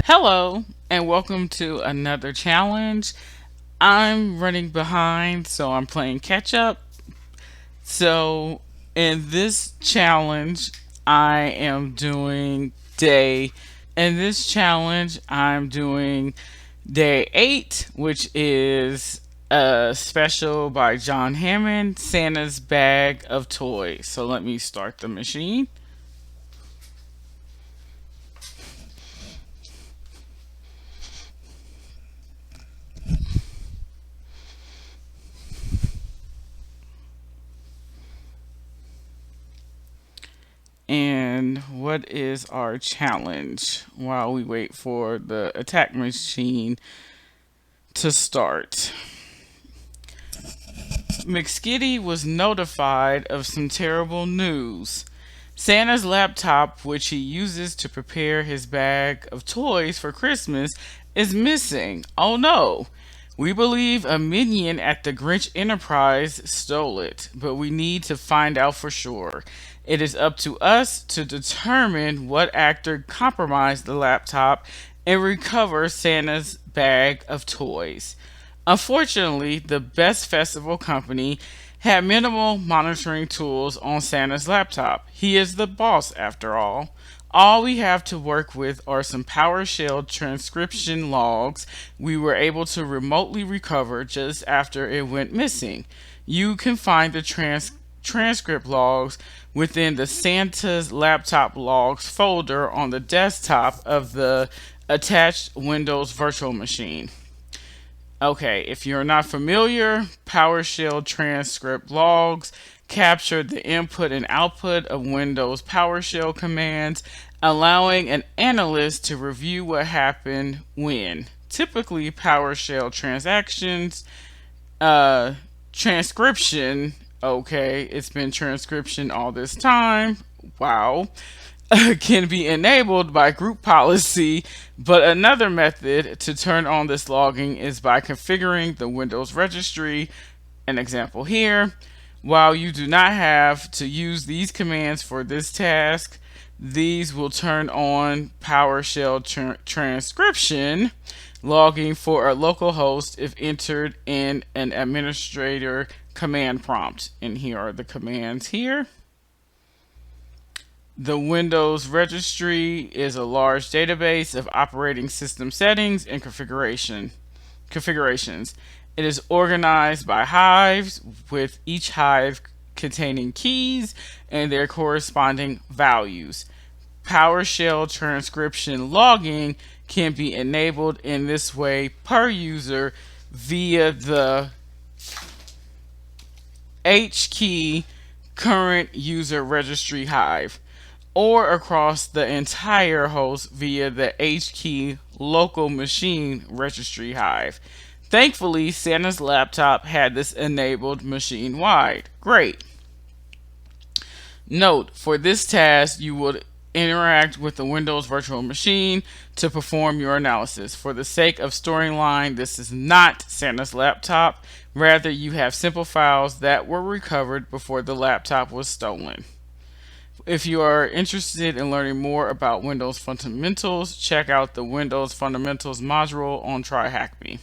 Hello, and welcome to another challenge. I'm running behind, so I'm playing catch up. So, in this challenge, I am doing day. In this challenge, I'm doing day 8, which is a special by John Hammond, Santa's Bag of Toys. So, let me start the machine. And what is our challenge while we wait for the attack machine to start? McSkitty was notified of some terrible news. Santa's laptop, which he uses to prepare his bag of toys for Christmas, is missing. Oh no! We believe a minion at the Grinch Enterprise stole it, but we need to find out for sure. It is up to us to determine what actor compromised the laptop and recover Santa's bag of toys. Unfortunately, the Best Festival Company had minimal monitoring tools on Santa's laptop. He is the boss, after all. All we have to work with are some PowerShell transcription logs we were able to remotely recover just after it went missing. You can find the transcript logs within the Santa's laptop logs folder on the desktop of the attached Windows virtual machine. Okay, if you're not familiar, PowerShell transcript logs capture the input and output of Windows PowerShell commands, allowing an analyst to review what happened when. Typically, PowerShell transactions, uh, transcription. Okay, it's been transcription all this time. Wow. Can be enabled by group policy, but another method to turn on this logging is by configuring the Windows registry. An example here. While you do not have to use these commands for this task, these will turn on PowerShell transcription logging for a local host if entered in an administrator command prompt. And here are the commands here. The Windows registry is a large database of operating system settings and configurations. It is organized by hives, with each hive containing keys and their corresponding values. PowerShell transcription logging can be enabled in this way per user via the H key current user registry hive, or across the entire host via the H key local machine registry hive. Thankfully, Santa's laptop had this enabled machine wide. Great. Note, for this task, you would interact with the Windows virtual machine to perform your analysis. For the sake of storyline, this is not Santa's laptop. Rather, you have simple files that were recovered before the laptop was stolen. If you are interested in learning more about Windows fundamentals, check out the Windows Fundamentals module on TryHackMe.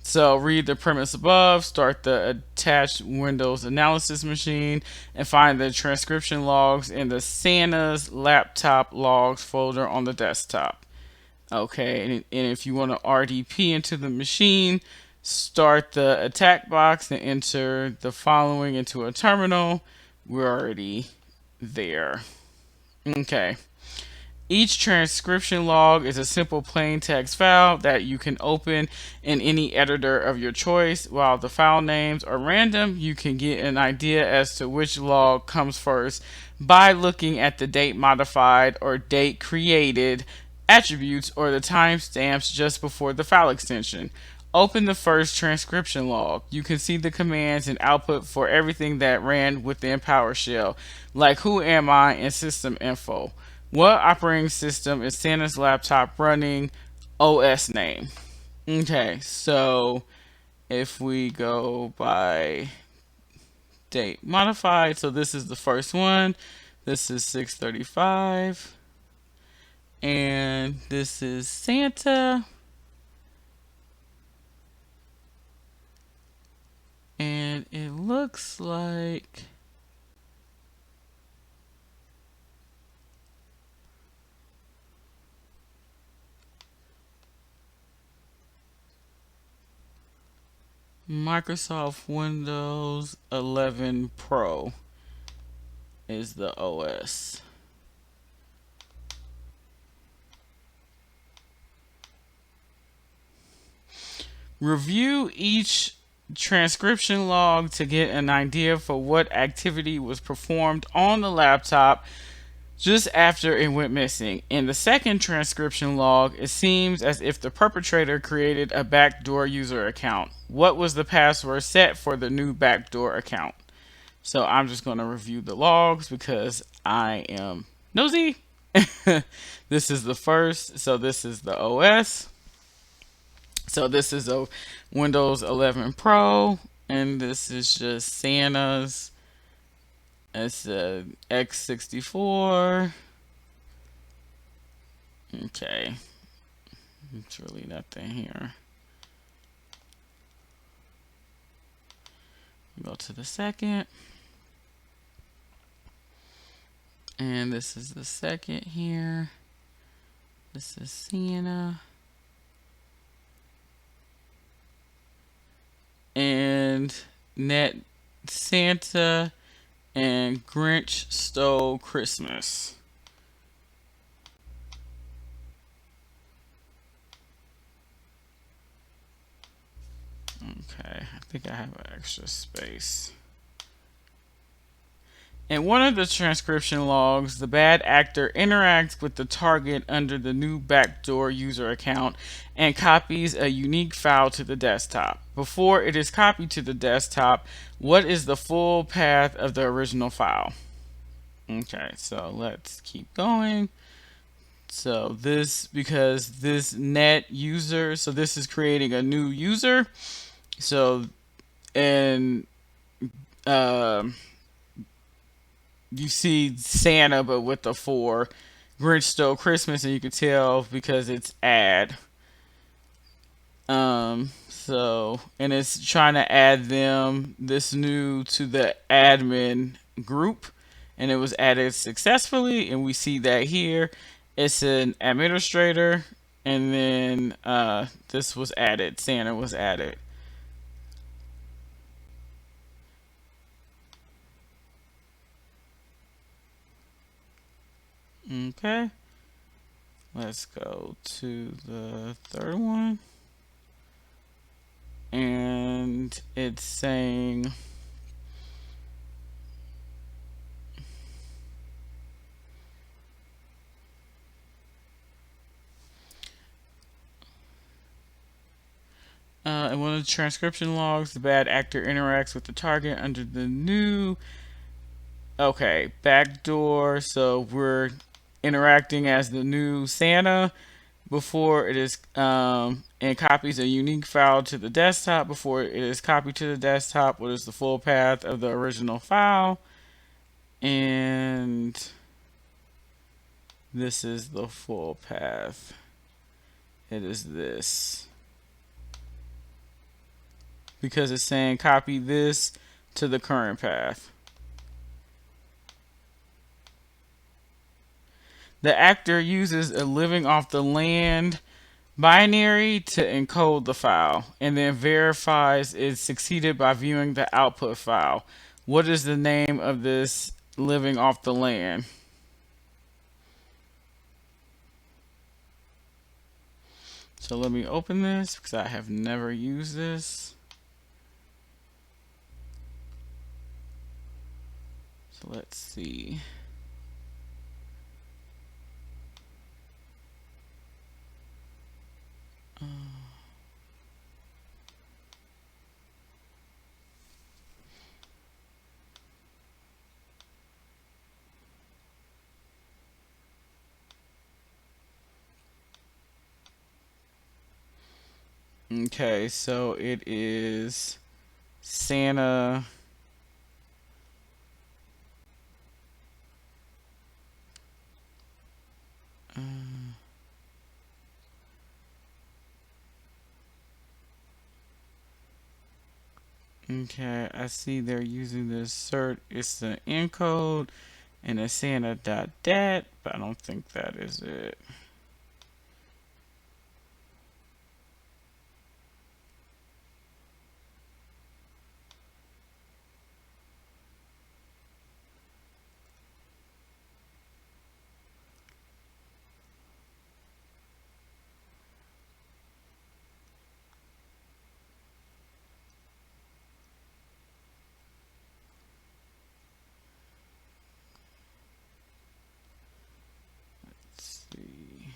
So read the premise above, start the attached Windows analysis machine, and find the transcription logs in the Santa's laptop logs folder on the desktop. Okay, and if you want to RDP into the machine, start the attack box and enter the following into a terminal. We're already there. Okay. Each transcription log is a simple plain text file that you can open in any editor of your choice. While the file names are random, you can get an idea as to which log comes first by looking at the date modified or date created attributes or the timestamps just before the file extension. Open the first transcription log. You can see the commands and output for everything that ran within PowerShell, like who am I and system info. What operating system is Santa's laptop running? OS name. Okay, so if we go by date modified, so this is the first one. This is 635. And And this is Santa. And it looks like Microsoft Windows 11 Pro is the OS. Review each transcription log to get an idea for what activity was performed on the laptop just after it went missing. In the second transcription log, it seems as if the perpetrator created a backdoor user account. What was the password set for the new backdoor account? So I'm just going to review the logs because I am nosy. This is the first. So this is the OS. So this is a Windows 11 Pro, and this is just Santa's. It's a X64. Okay, it's really nothing here. Go to the second, and this is the second here. This is Santa. And Net Santa and Grinch Stole Christmas. Okay, I think I have an extra space. In one of the transcription logs, the bad actor interacts with the target under the new backdoor user account and copies a unique file to the desktop. Before it is copied to the desktop, what is the full path of the original file? Okay, so let's keep going. So this, because this net user, so this is creating a new user. So, and you see Santa, but with the 4. Grinch Stole Christmas, and you can tell because it's add. So, and it's trying to add them, this new, to the admin group, and it was added successfully, and we see that here. It's an administrator, and then this was added. Santa was added. Okay. Let's go to the third one. And it's saying in one of the transcription logs, the bad actor interacts with the target under the new backdoor. So we're interacting as the new Santa before it is and copies a unique file to the desktop. Before it is copied to the desktop, what is the full path of the original file? And this is the full path. It is this. Because it's saying copy this to the current path. The actor uses a living off the land binary to encode the file and then verifies it succeeded by viewing the output file. What is the name of this living off the land? So let me open this because I have never used this. So let's see. Okay, so it is Santa. Okay, I see they're using the cert. It's the encode and a Santa.dat, but I don't think that is it. Let's see.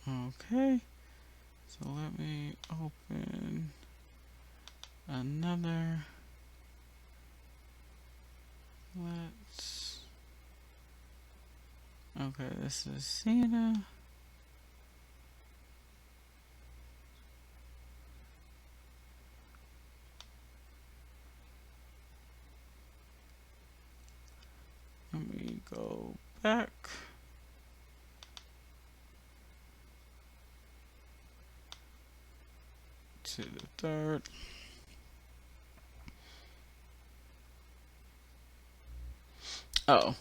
Okay, so let me open another. Let's. Okay, this is Santa. Let me go back to the third. Oh,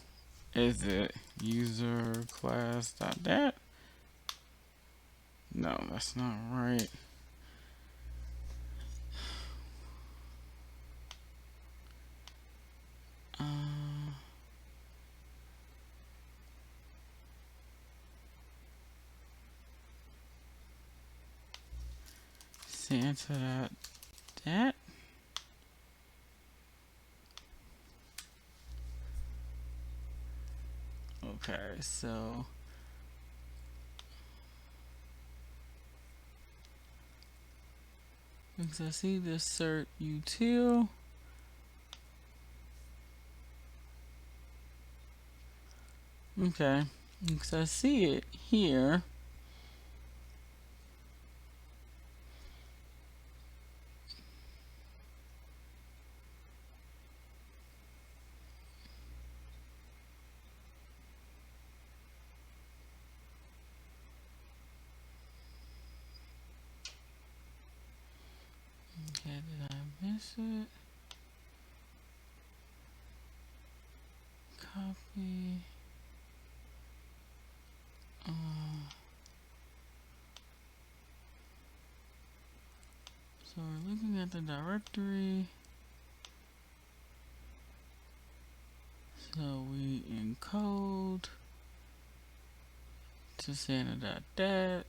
is it user class dot dat? No, that's not right. Uh, Santa.dat. Okay, so because I see this cert util. Okay, because I see it here. Okay, did I miss it? Copy. Uh, so we're looking at the directory. So we encode to Santa.dat,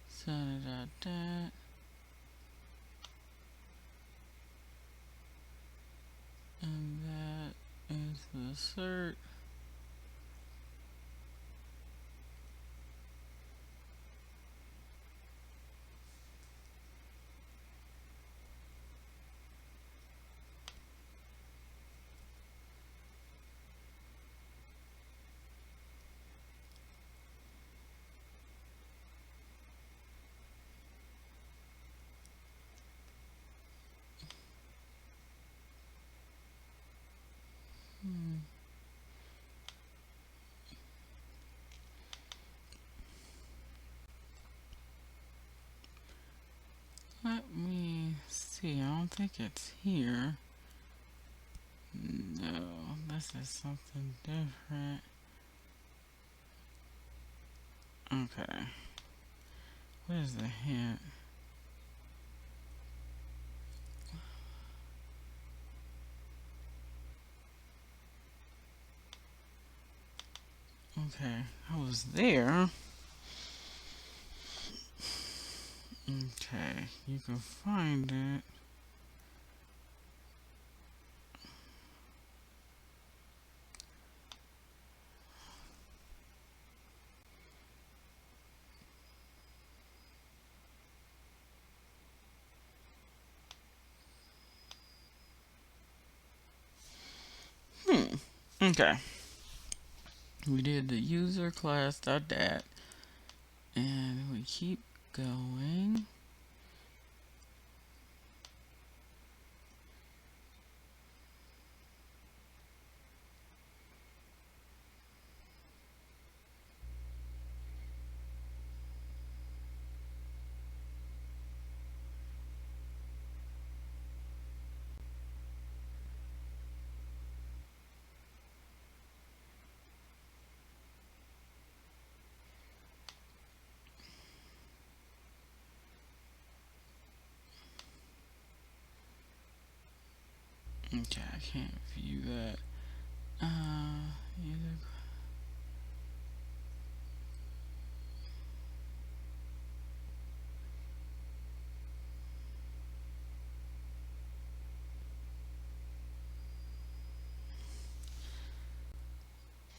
Santa.dat, and that is the cert. Let me see. I don't think it's here. No, this is something different. Okay. What is the hint? Okay, I was there. Okay, you can find it. Okay. We did the user class.dat and we keep going. Okay, I can't view that. Uh, user-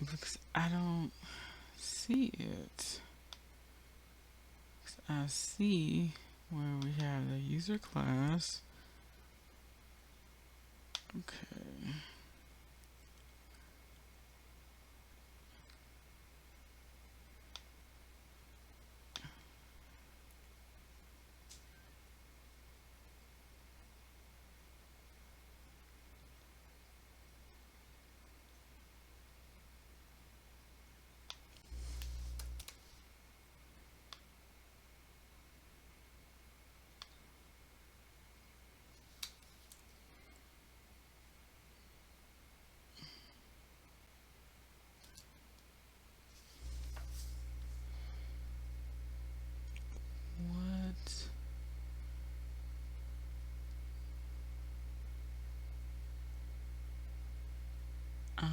because I don't see it. I see where we have the user class. Okay. What? Uh,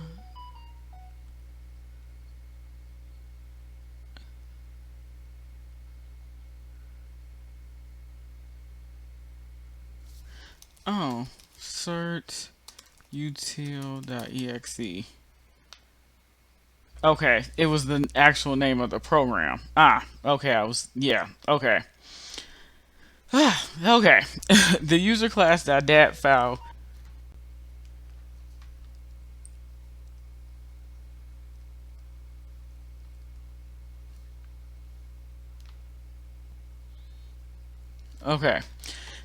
oh, cert util.exe. Okay, it was the actual name of the program. Ah, okay, yeah, okay. Okay. The user class.dat file. Okay.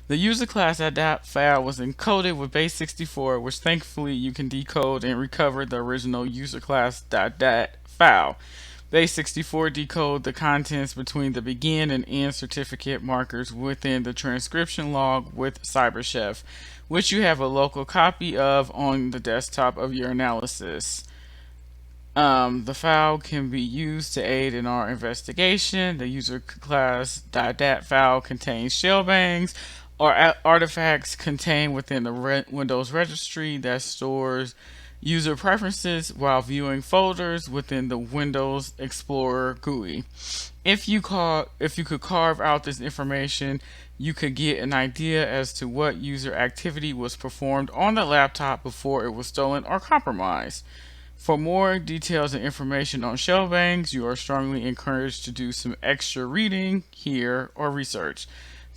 The user class.dat file was encoded with base64, which thankfully you can decode and recover the original user class.dat file. Base64 decode the contents between the begin and end certificate markers within the transcription log with CyberChef, which you have a local copy of on the desktop of your analysis. The file can be used to aid in our investigation. The user class.dat file contains shellbangs or artifacts contained within the Windows registry that stores user preferences while viewing folders within the Windows Explorer GUI. If you could carve out this information, you could get an idea as to what user activity was performed on the laptop before it was stolen or compromised. For more details and information on shell bangs, you are strongly encouraged to do some extra reading here or research.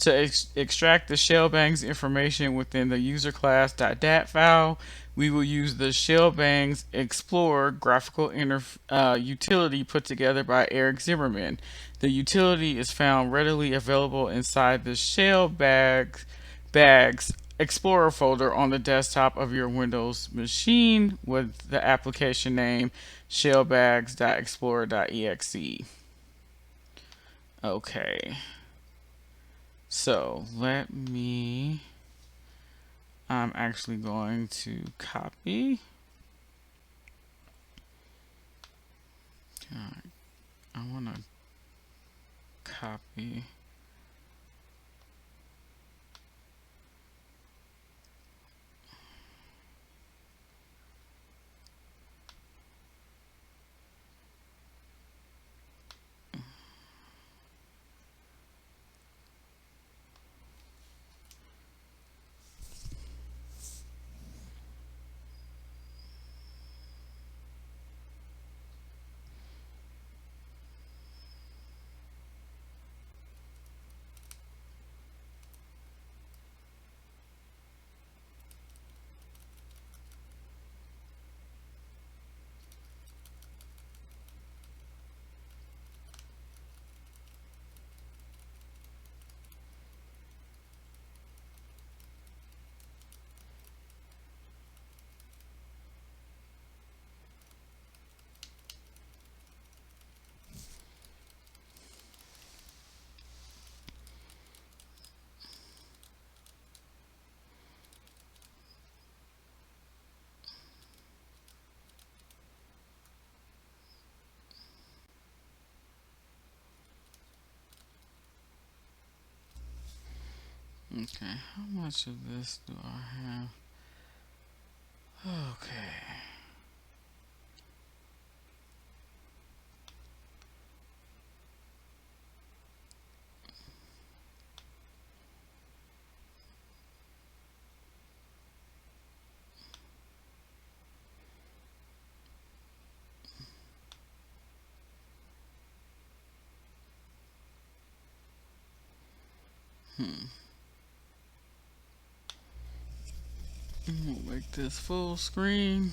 To extract the shell bangs information within the user class.dat file, we will use the Shellbangs Explorer graphical utility put together by Eric Zimmerman. The utility is found readily available inside the Bags Explorer folder on the desktop of your Windows machine with the application name shellbags.explorer.exe. Okay, so I'm actually going to copy. I want to copy. Okay, how much of this do I have? Okay. I'm gonna make this full screen.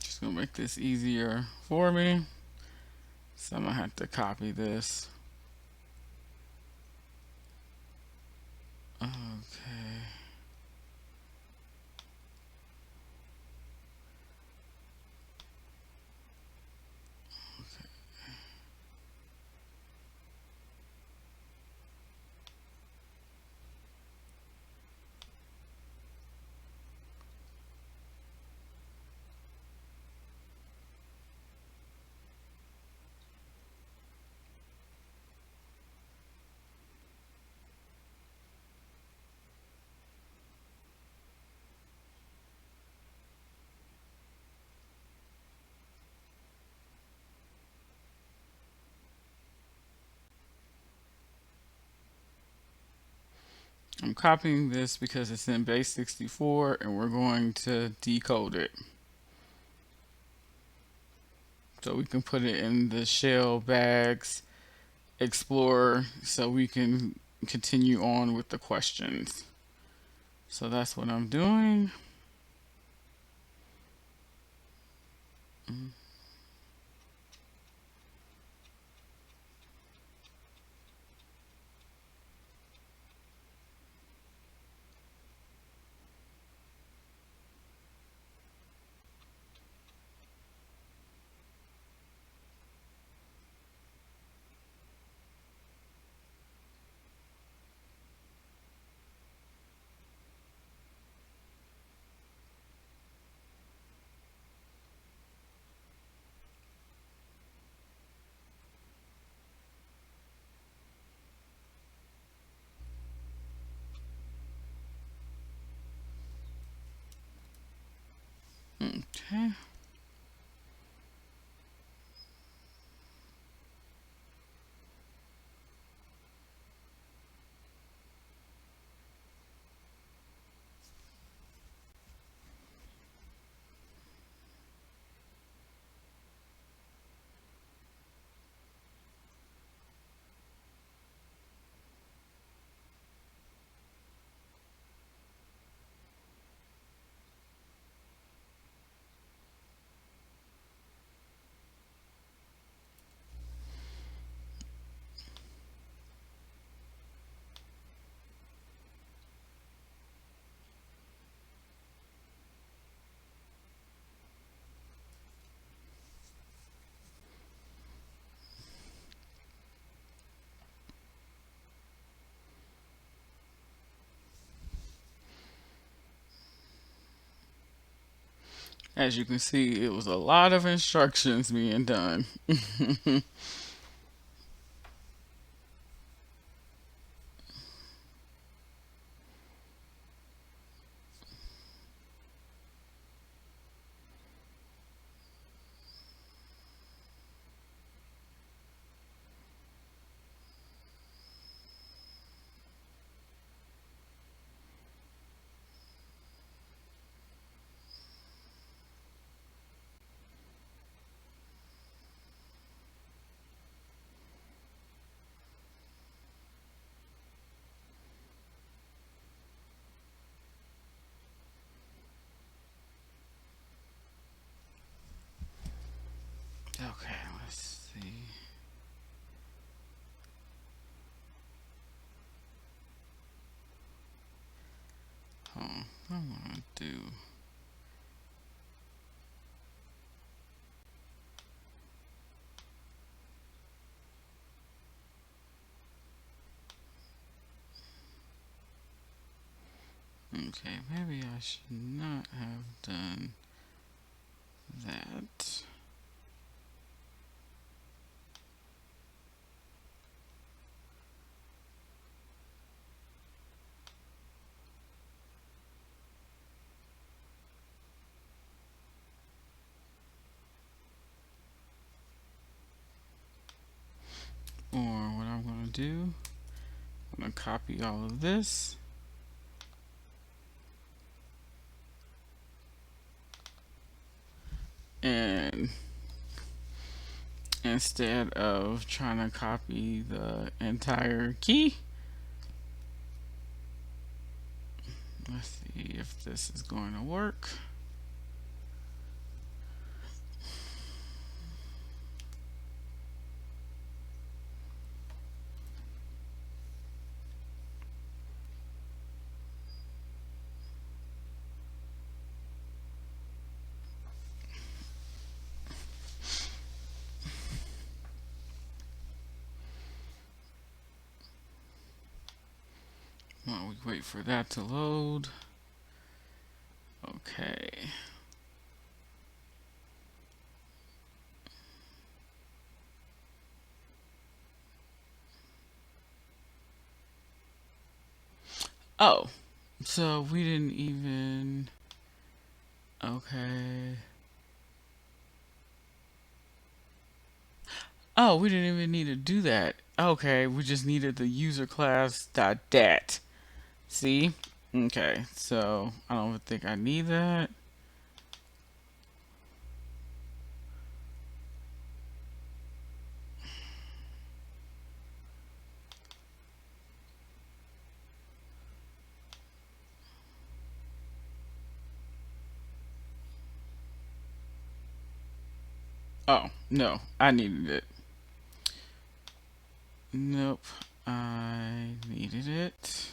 Just gonna make this easier for me. So I'm gonna have to copy this. Okay. I'm copying this because it's in base 64 and we're going to decode it. So we can put it in the shell bags explorer so we can continue on with the questions. So that's what I'm doing. Okay. As you can see, it was a lot of instructions being done. Okay, let's see. Oh, I'm gonna do. Okay, maybe I should not have done that. do. I'm going to copy all of this. And instead of trying to copy the entire key, let's see if this is going to work. While we wait for that to load. Okay. Oh, so we didn't even. Okay. Oh, we didn't even need to do that. Okay, we just needed the user class dot dat. See? Okay, so I don't think I need that. Oh, no, I needed it. Nope, I needed it.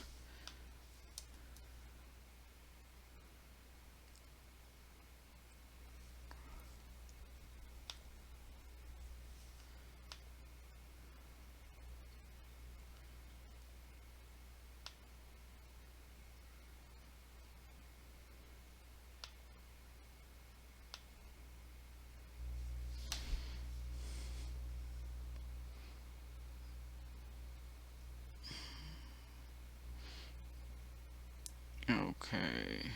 Okay.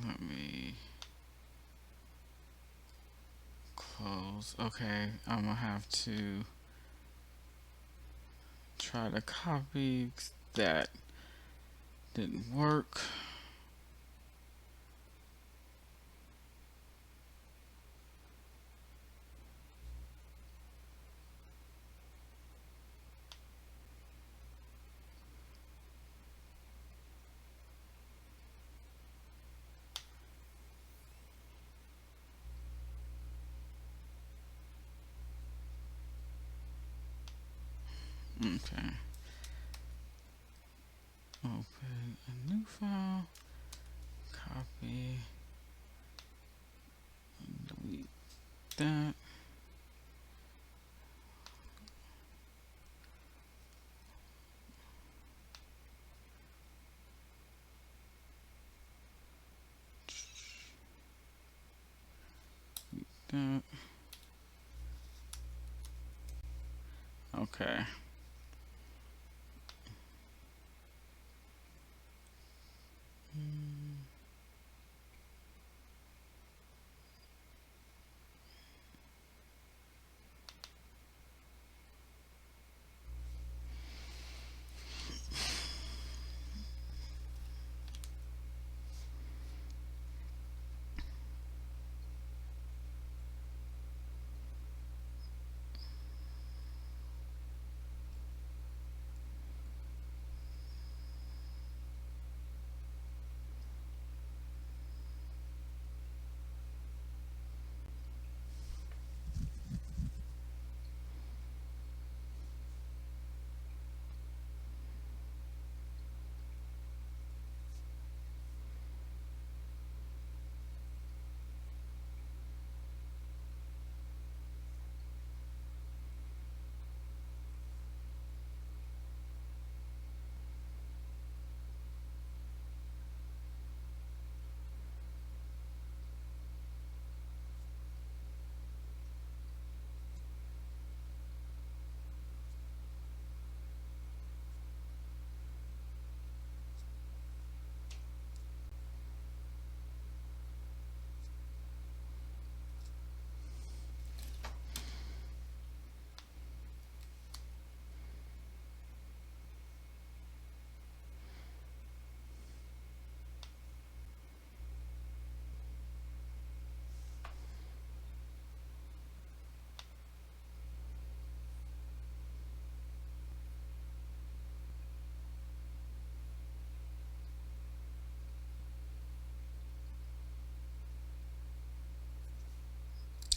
Let me close. Okay, I'm gonna have to try to copy that. Didn't work. Okay. Open a new file. Copy. Delete that. That. Okay.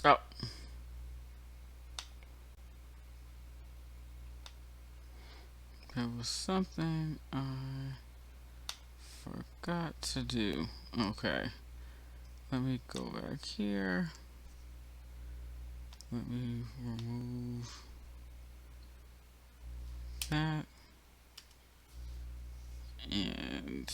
Oh, there was something I forgot to do. Okay, let me go back here. Let me remove that and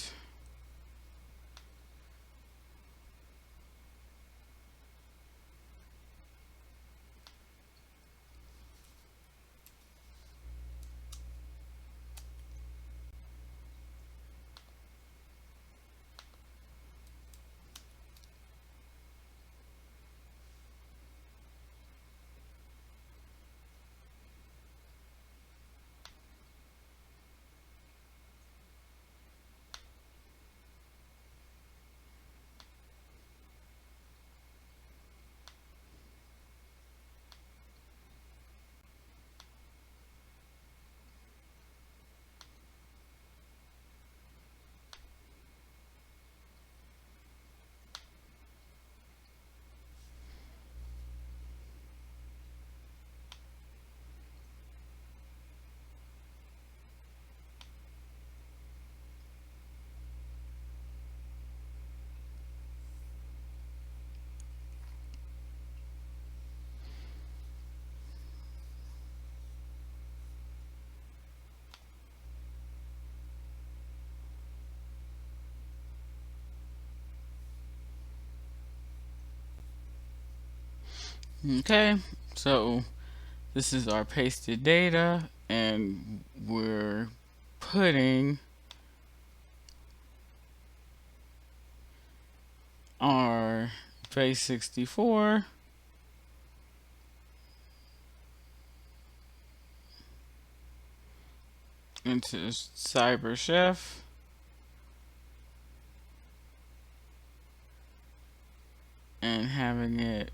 okay. So this is our pasted data, and we're putting our base 64 into Cyber Chef and having it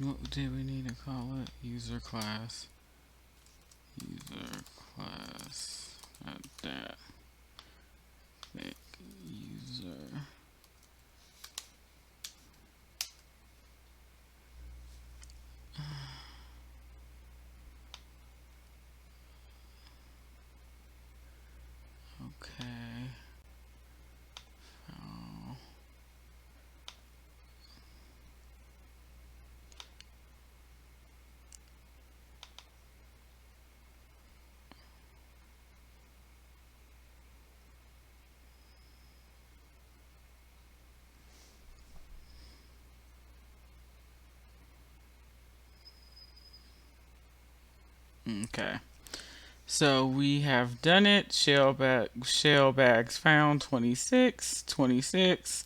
what did we need to call it? User class. User class. Not that. Make user. Okay. Oh, okay. So we have done it. Shell bags found 26, 26.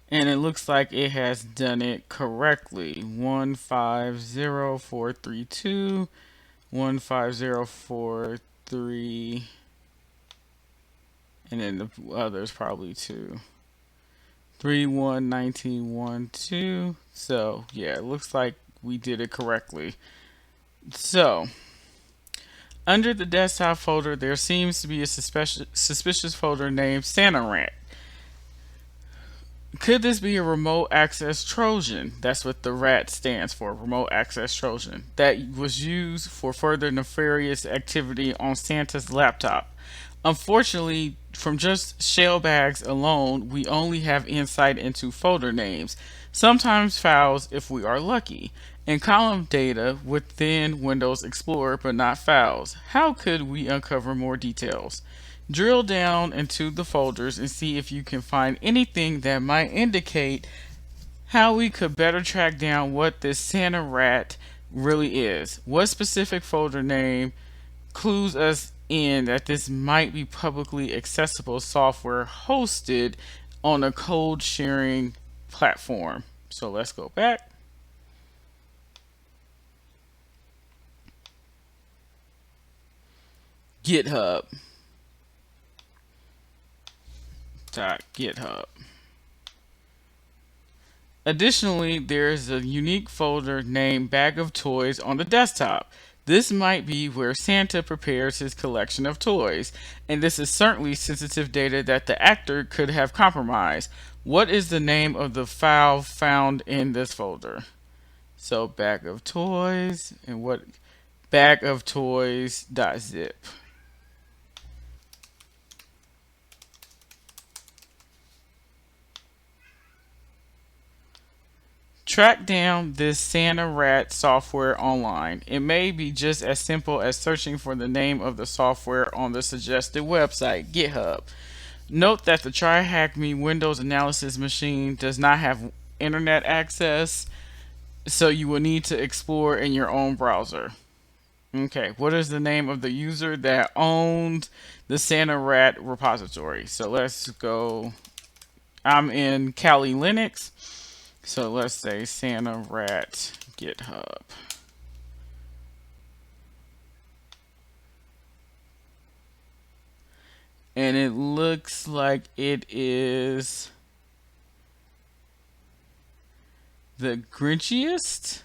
And it looks like it has done it correctly. 150432, 15043, and then the others probably two. 311912. So yeah, it looks like we did it correctly. So under the desktop folder, there seems to be a suspicious folder named SantaRat. Could this be a remote access Trojan? That's what the RAT stands for, remote access Trojan, that was used for further nefarious activity on Santa's laptop. Unfortunately, from just shell bags alone, we only have insight into folder names, sometimes files if we are lucky, and column data within Windows Explorer, but not files. How could we uncover more details? Drill down into the folders and see if you can find anything that might indicate how we could better track down what this SantaRat really is. What specific folder name clues us in that this might be publicly accessible software hosted on a code sharing platform? So let's go back. GitHub. GitHub. Additionally, there is a unique folder named Bag of Toys on the desktop. This might be where Santa prepares his collection of toys, and this is certainly sensitive data that the actor could have compromised. What is the name of the file found in this folder? So, Bag of Toys, and what? Bag of Toys.zip. Track down this Santa Rat software online. It may be just as simple as searching for the name of the software on the suggested website, GitHub. Note that the TryHackMe Windows analysis machine does not have internet access, so you will need to explore in your own browser. Okay, what is the name of the user that owned the Santa Rat repository? So let's go. I'm in Kali Linux. So let's say Santa Rat GitHub. And it looks like it is the Grinchiest.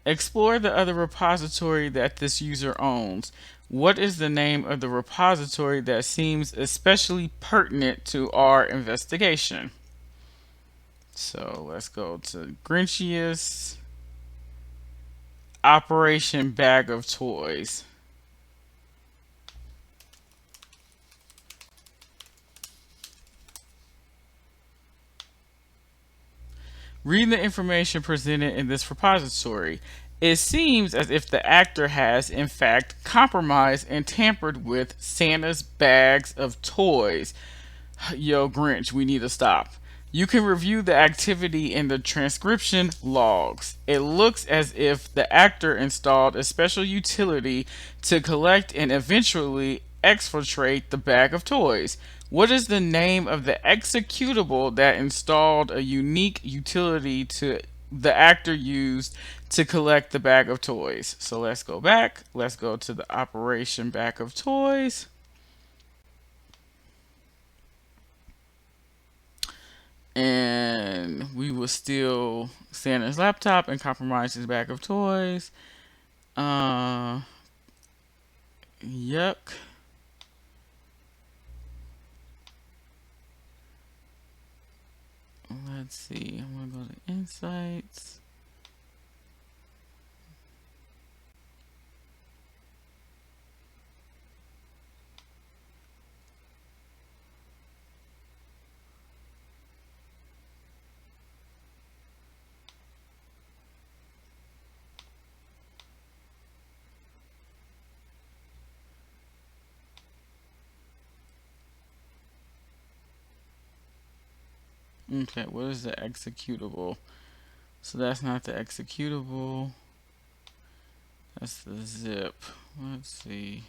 Explore the other repository that this user owns. What is the name of the repository that seems especially pertinent to our investigation? So let's go to Grinchiest Operation Bag of Toys. Read the information presented in this repository. It seems as if the actor has, in fact, compromised and tampered with Santa's bags of toys. Yo, Grinch, we need to stop. You can review the activity in the transcription logs. It looks as if the actor installed a special utility to collect and eventually exfiltrate the bag of toys. What is the name of the executable that installed a unique utility to the actor used to collect the bag of toys? So let's go back. Let's go to the Operation Bag of Toys. And we will steal Santa's laptop and compromise his bag of toys. Yuck. Let's see. I'm gonna go to Insights. Okay, what is the executable? So that's not the executable. That's the zip. Let's see.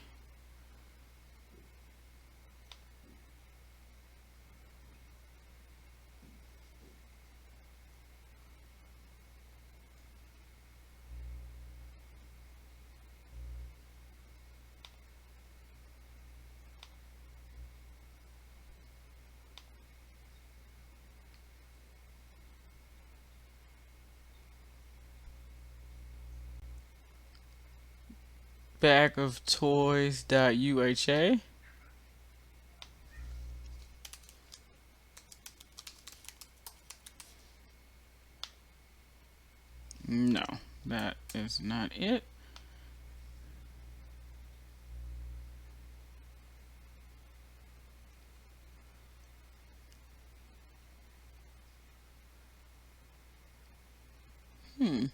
Bag of toys.uha. No, that is not it. Hmm.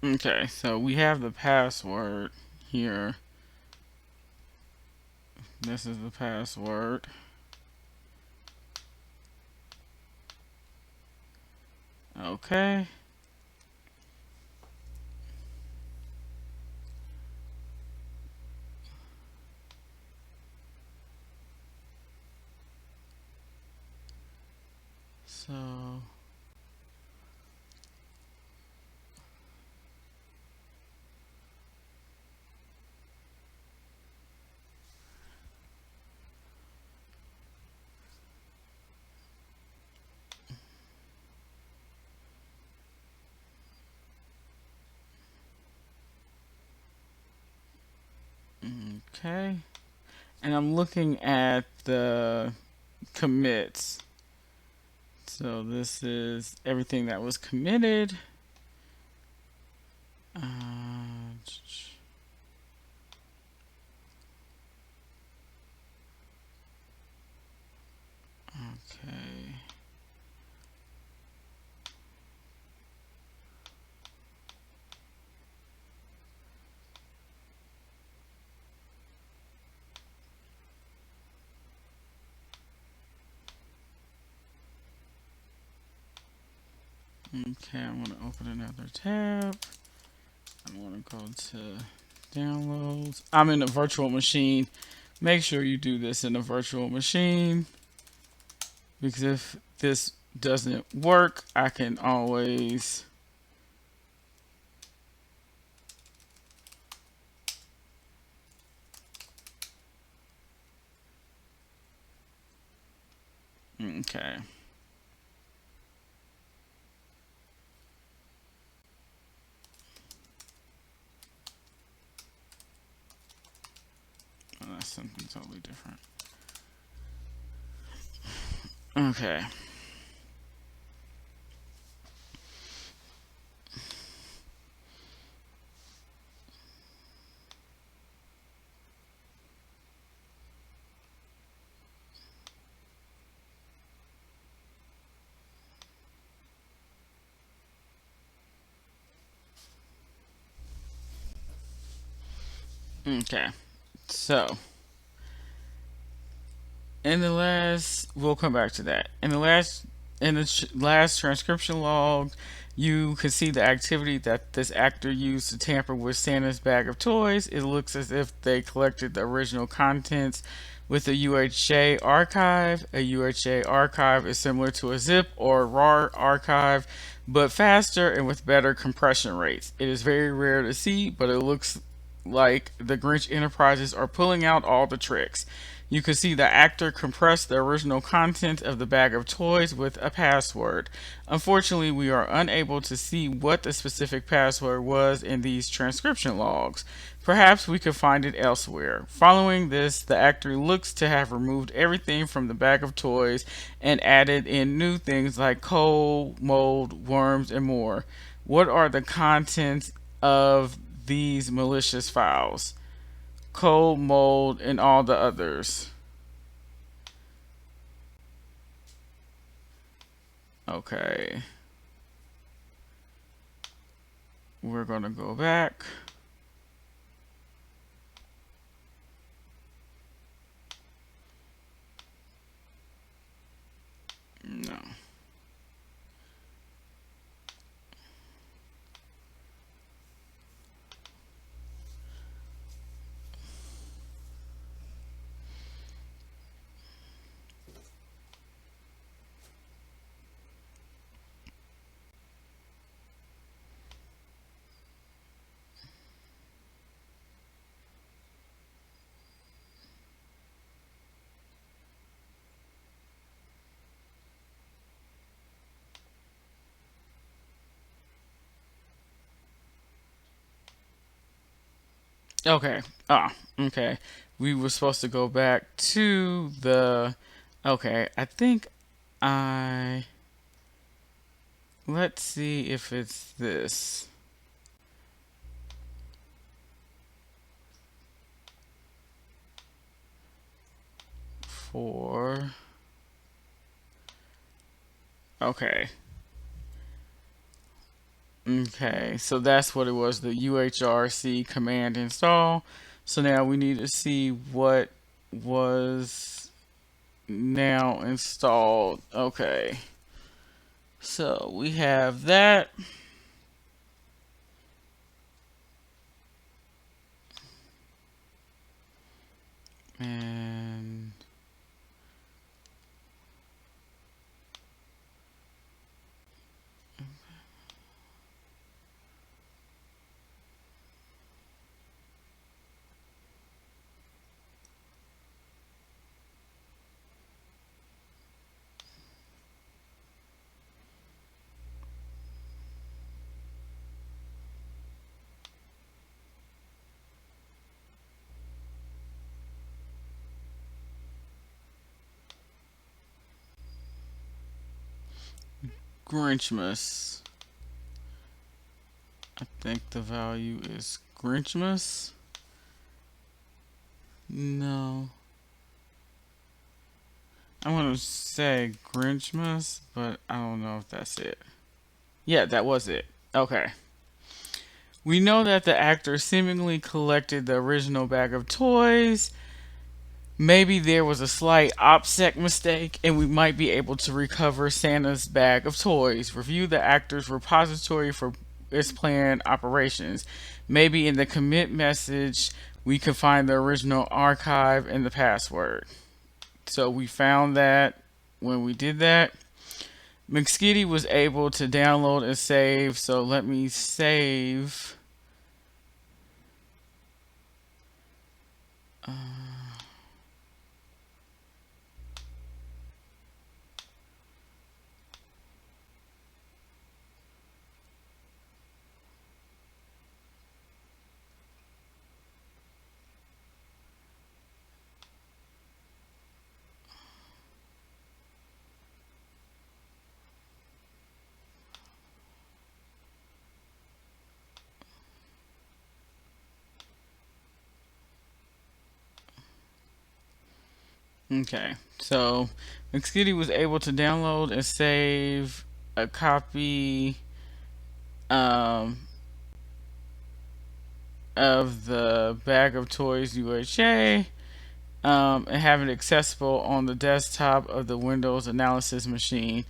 Okay, so we have the password here. This is the password. Okay. So, okay. And I'm looking at the commits. So this is everything that was committed. Okay. Okay, I want to open another tab. I want to go to downloads. I'm in a virtual machine. Make sure you do this in a virtual machine, because if this doesn't work, I can always okay. Oh, that's something totally different. Okay. Okay. So, in the last, we'll come back to that. In the last transcription log, you can see the activity that this actor used to tamper with Santa's bag of toys. It looks as if they collected the original contents with a UHA archive. A UHA archive is similar to a zip or RAR archive, but faster and with better compression rates. It is very rare to see, but it looks like the Grinch Enterprises are pulling out all the tricks. You can see the actor compress the original content of the bag of toys with a password. Unfortunately, we are unable to see what the specific password was in these transcription logs. Perhaps we could find it elsewhere. Following this, the actor looks to have removed everything from the bag of toys and added in new things like coal, mold, worms, and more. What are the contents of these malicious files? Coal, mold, and all the others. Okay. We're going to go back. No. Okay. Ah, okay. We were supposed to go back to the. Okay, I think I. Let's see if it's this. For. Okay. Okay, so that's what it was, the UHRC command install. So now we need to see what was now installed. Okay. So we have that. And Grinchmas. I think the value is Grinchmas. No. I'm going to say Grinchmas, but I don't know if that's it. Yeah, that was it. Okay. We know that the actor seemingly collected the original bag of toys. Maybe there was a slight OPSEC mistake, and we might be able to recover Santa's bag of toys. Review the actor's repository for its planned operations. Maybe in the commit message, we can find the original archive and the password. So we found that when we did that. McSkitty was able to download and save. So let me save. Okay, so McSkitty was able to download and save a copy um, of the Bag of Toys UHA and have it accessible on the desktop of the Windows analysis machine.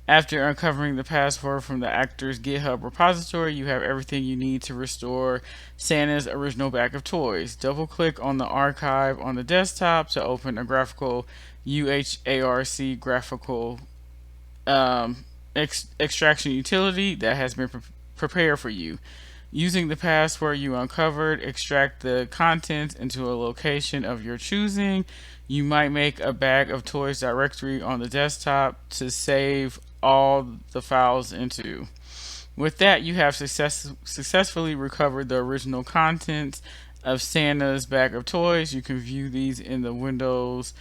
After uncovering the password from the actor's GitHub repository, you have everything you need to restore Santa's original bag of toys. Double click on the archive on the desktop to open a graphical UHARC graphical extraction utility that has been prepared for you. Using the password you uncovered, extract the contents into a location of your choosing. You might make a bag of toys directory on the desktop to save all the files into. With that, you have successfully recovered the original contents of Santa's bag of toys. You can view these in the Windows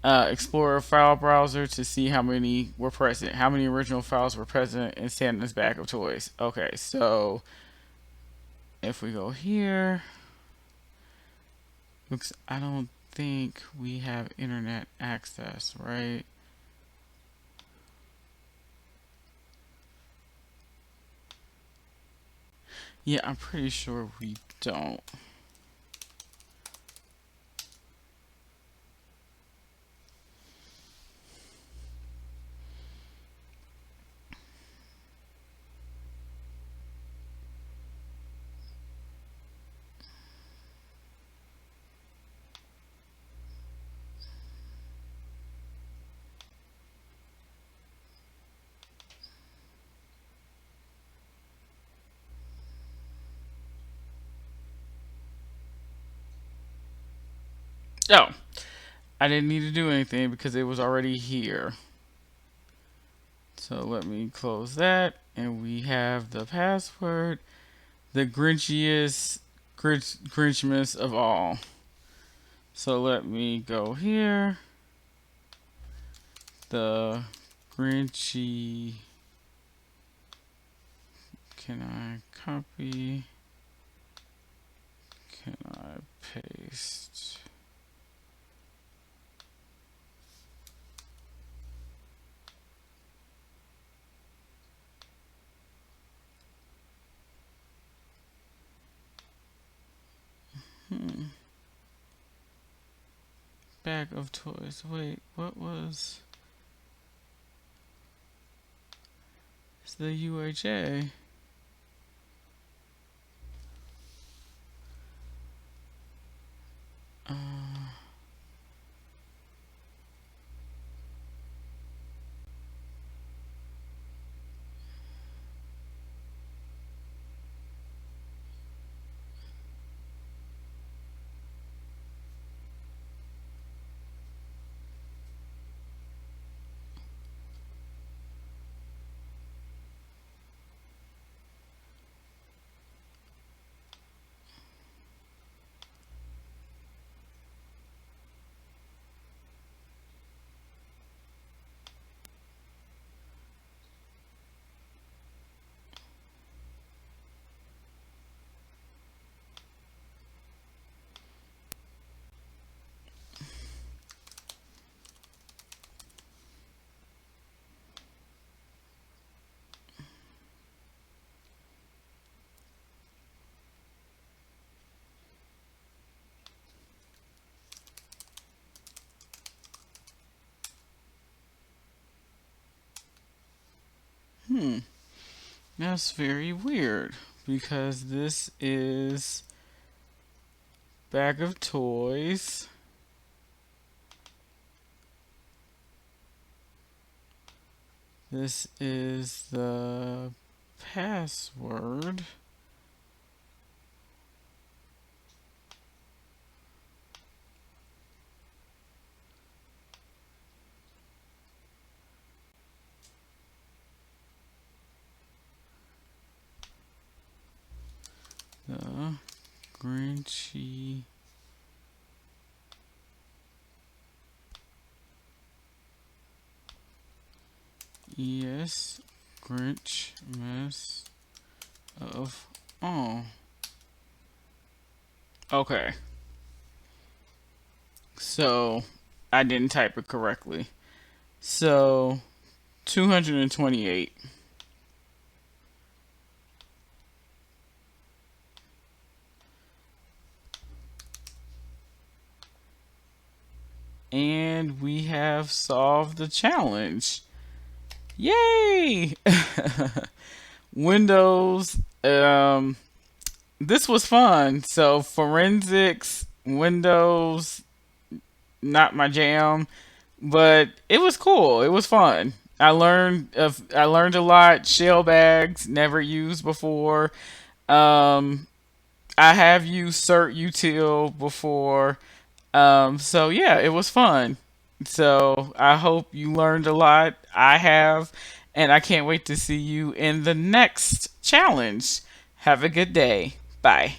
Explorer file browser to see how many were present, how many original files were present in Santa's bag of toys. Okay, so if we go here, looks, I don't think we have internet access, right? Yeah, I'm pretty sure we don't. Oh, I didn't need to do anything because it was already here. So let me close that, and we have the password, the Grinchmas of all. So let me go here. The Grinchy. Can I copy? Can I paste? Bag of toys. Wait, what was? the UHA? Uh, hmm. That's very weird because this is bag of toys. This is the password. The Grinchy. Yes, Grinch mess of. Oh. Okay. So I didn't type it correctly. So 228. And we have solved the challenge. Yay! Windows. This was fun. So forensics, Windows, not my jam, but it was cool. It was fun. I learned a lot. Shell bags never used before. Um, I have used cert util before. So yeah, it was fun. So I hope you learned a lot. I have, and I can't wait to see you in the next challenge. Have a good day. Bye.